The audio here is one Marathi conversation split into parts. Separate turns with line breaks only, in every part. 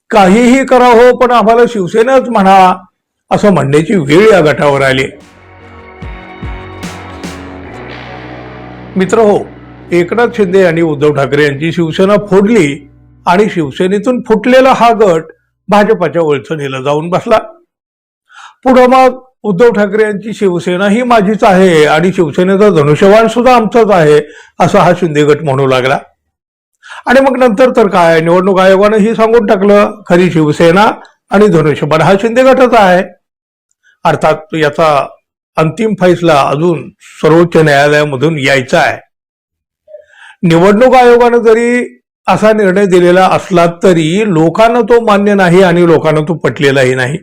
काहीही करा हो, पण आम्हाला शिवसेनाच म्हणा असं म्हणण्याची वेळ या गटावर आली. मित्र हो, एकनाथ शिंदे आणि उद्धव ठाकरे यांची शिवसेना फोडली आणि शिवसेनेतून फुटलेला हा गट भाजपाच्या वळचणीला जाऊन बसला. पुढं मग उद्धव ठाकरे यांची शिवसेना ही माझीच आहे आणि शिवसेनेचा धनुष्यबाण सुद्धा आमचाच आहे असा हा शिंदे गट म्हणू लागला. आणि मग नंतर तर काय, निवडणूक आयोगानं ही सांगून टाकलं, खरी शिवसेना आणि धनुष्यबाण हा शिंदे गटाचा आहे. अर्थात याचा अंतिम फैसला अजून सर्वोच्च न्यायालयामधून यायचा आहे. निवडणूक आयोगानं जरी असा निर्णय दिलेला असला तरी लोकांना तो मान्य नाही आणि लोकांना तो पटलेलाही नाही.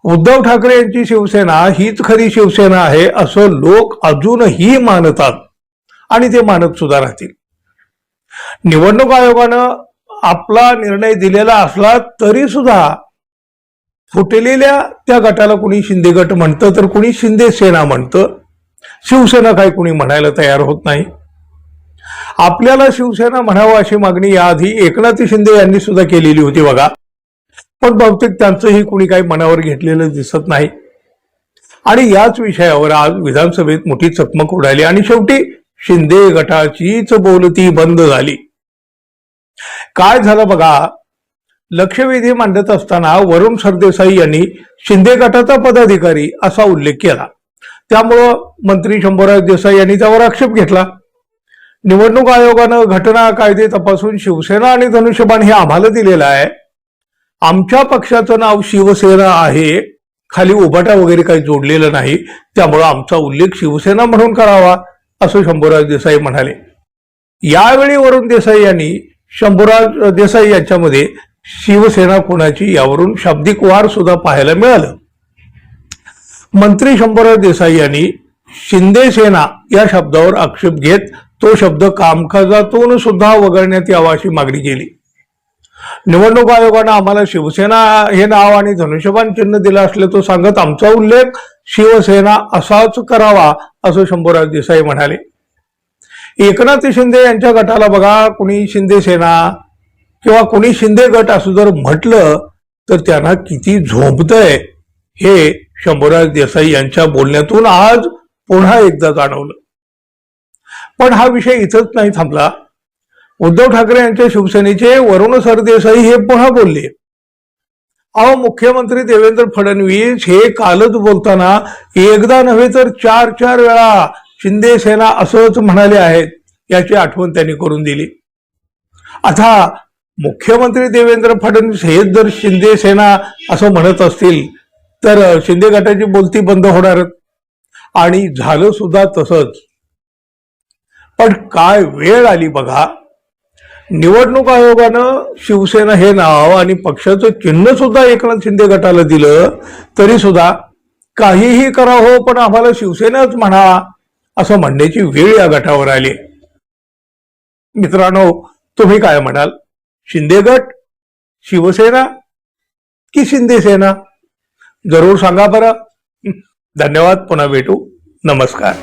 उद्धव ठाकरे यांची शिवसेना हीच खरी शिवसेना आहे असं लोक अजूनही मानतात आणि ते मानत सुद्धा राहतील. निवडणूक आयोगानं आपला निर्णय दिलेला असला तरी सुद्धा फुटलेल्या त्या गटाला कुणी शिंदे गट म्हणतं तर कुणी शिंदे सेना म्हणतं. शिवसेना काय कुणी म्हणायला तयार होत नाही. आपल्याला शिवसेना म्हणावं अशी मागणी याआधी एकनाथ शिंदे यांनी सुद्धा केलेली होती बघा, पण बहुतेक त्यांचंही कुणी काही मनावर घेतलेलं दिसत नाही. आणि याच विषयावर आज विधानसभेत मोठी चकमक उडाली आणि शेवटी शिंदे गटाचीच बोलती बंद झाली. काय झालं बघा, लक्षवेधी मांडत असताना वरुण सरदेसाई यांनी शिंदे गटाचा पदाधिकारी असा उल्लेख केला. त्यामुळं मंत्री शंभूराज देसाई यांनी त्यावर आक्षेप घेतला. निवडणूक आयोगानं घटना कायदे तपासून शिवसेना आणि धनुष्यबाण हे आम्हाला दिलेलं आहे. आमच्या पक्षाचं नाव शिवसेना आहे, खाली उभाटा वगैरे काही जोडलेलं नाही, त्यामुळं आमचा उल्लेख शिवसेना म्हणून करावा असं शंभूराज देसाई म्हणाले. यावेळी वरुण देसाई यांनी शंभूराज देसाई यांच्यामध्ये शिवसेना कोणाची यावरून शाब्दिक वार सुद्धा पाहायला मिळालं. मंत्री शंभूराज देसाई यांनी शिंदे सेना या शब्दावर आक्षेप घेत तो शब्द कामकाजातून सुद्धा वगळण्यात यावा अशी मागणी केली. निवडणूक आयोगानं आम्हाला शिवसेना हे नाव आणि धनुष्यबाण चिन्ह दिलं असल्याचं सांगत आमचा उल्लेख शिवसेना असाच करावा असं शंभूराज देसाई म्हणाले. एकनाथ शिंदे यांच्या गटाला बघा कुणी शिंदे सेना किंवा कुणी शिंदे गट असं जर म्हटलं तर त्यांना किती झोंबतंय हे शंभूराज देसाई यांच्या बोलण्यातून आज पुन्हा एकदा जाणवलं. पण हा विषय इथंच नाही थांबला. उद्धव ठाकरे यांच्या शिवसेनेचे वरुण सरदेसाई हे पुन्हा बोलले. अहो, मुख्यमंत्री देवेंद्र फडणवीस हे कालच बोलताना एकदा नव्हे तर 4 वेळा शिंदे सेना असंच म्हणाले आहेत याची आठवण त्यांनी करून दिली. आता मुख्यमंत्री देवेंद्र फडणवीस हेच जर शिंदे सेना असं म्हणत असतील तर शिंदे गटाची बोलती बंद होणार आणि झालं सुद्धा तसंच. पण काय वेळ आली बघा, निवडणूक आयोगानं शिवसेना हे नाव आणि पक्षाचं चिन्ह सुद्धा एकनाथ शिंदे गटाला दिलं तरी सुद्धा काहीही करा हो, पण आम्हाला शिवसेनाच म्हणा असं म्हणण्याची वेळ या गटावर आली. मित्रांनो, तुम्ही काय म्हणाल? शिंदे गट, शिवसेना की शिंदे सेना? जरूर सांगा बरं. धन्यवाद. पुन्हा भेटू. नमस्कार.